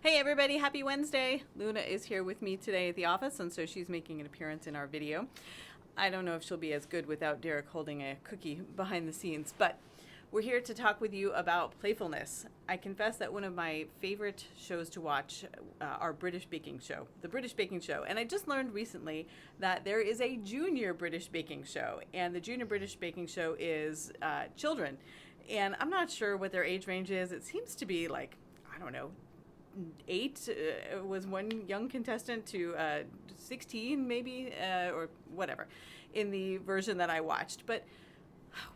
Hey everybody, happy Wednesday. Luna is here with me today at the office, and so she's making an appearance in our video. I don't know if she'll be as good without Derek holding a cookie behind the scenes, but we're here to talk with you about playfulness. I confess that one of my favorite shows to watch our British baking show, the British Baking Show. And I just learned recently that there is a junior British baking show, and the junior British baking show is children. And I'm not sure what their age range is. It seems to be like, I don't know, 8 was one young contestant to 16 maybe, or whatever, in the version that I watched. But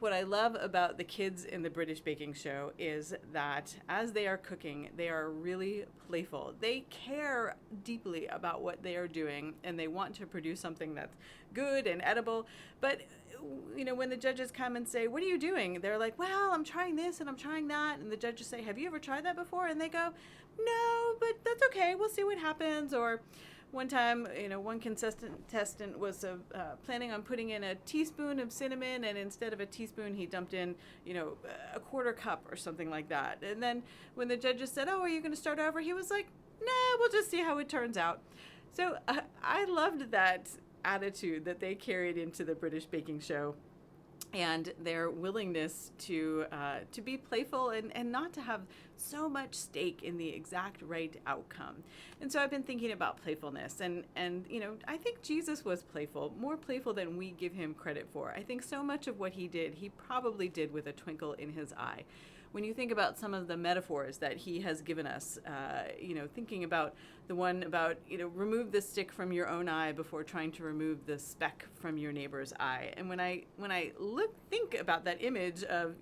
what I love about the kids in the British baking show is that as they are cooking, they are really playful. They care deeply about what they are doing, and they want to produce something that's good and edible. But you know, when the judges come and say, "What are you doing?" They're like, "Well, I'm trying this and I'm trying that." And the judges say, "Have you ever tried that before?" And they go, "No, but that's okay. We'll see what happens." Or one time, one contestant was planning on putting in a teaspoon of cinnamon, and instead of a teaspoon, he dumped in, a quarter cup or something like that. And then when the judges said, "Oh, are you going to start over?" he was like, "Nah, we'll just see how it turns out." So I loved that attitude that they carried into the British baking show, and their willingness to be playful and not to have so much stake in the exact right outcome. And so I've been thinking about playfulness, and I think Jesus was playful, more playful than we give him credit for. I think so much of what he did, he probably did with a twinkle in his eye. When you think about some of the metaphors that he has given us, thinking about the one about, remove the stick from your own eye before trying to remove the speck from your neighbor's eye. And when I think about that image of,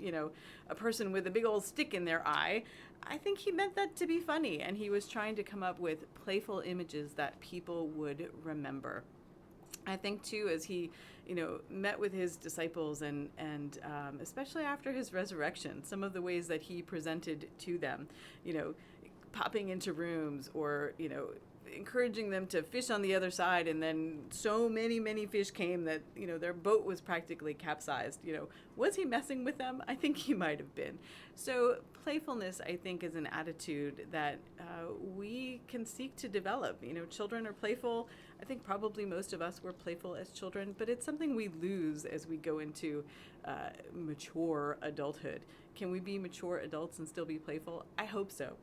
a person with a big old stick in their eye, I think he meant that to be funny, and he was trying to come up with playful images that people would remember. I think too, as he, met with his disciples and especially after his resurrection, some of the ways that he presented to them, popping into rooms or, encouraging them to fish on the other side, and then so many fish came that their boat was practically capsized. Was he messing with them? I think he might have been. So playfulness, I think, is an attitude that we can seek to develop. Children are playful. I think probably most of us were playful as children, but it's something we lose as we go into mature adulthood. Can we be mature adults and still be playful? I hope so.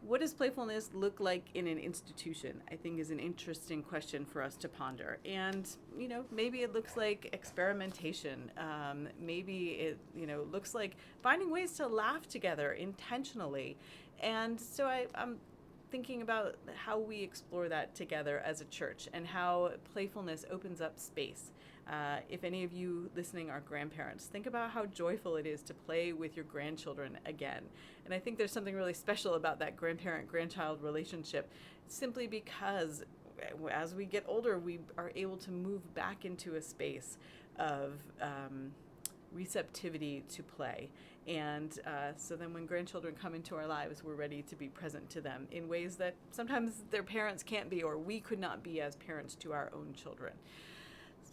What does playfulness look like in an institution? I think is an interesting question for us to ponder. And, maybe it looks like experimentation. Maybe it, looks like finding ways to laugh together intentionally. And so I'm thinking about how we explore that together as a church and how playfulness opens up space. If any of you listening are grandparents, think about how joyful it is to play with your grandchildren again. And I think there's something really special about that grandparent-grandchild relationship, simply because as we get older, we are able to move back into a space of receptivity to play. And so then when grandchildren come into our lives, we're ready to be present to them in ways that sometimes their parents can't be, or we could not be as parents to our own children.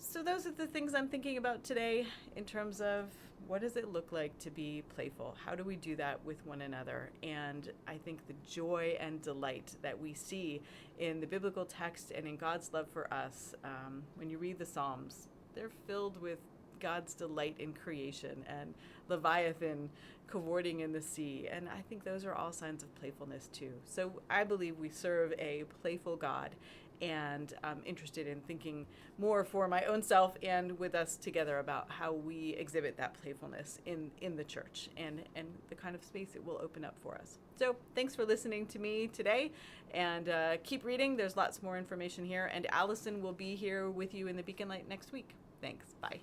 So those are the things I'm thinking about today in terms of what does it look like to be playful? How do we do that with one another? And I think the joy and delight that we see in the biblical text and in God's love for us, when you read the Psalms, they're filled with God's delight in creation and Leviathan cavorting in the sea. And I think those are all signs of playfulness too. So I believe we serve a playful God, and I'm interested in thinking more for my own self and with us together about how we exhibit that playfulness in the church and the kind of space it will open up for us. So thanks for listening to me today, and keep reading. There's lots more information here, and Allison will be here with you in the Beacon Light next week. Thanks. Bye.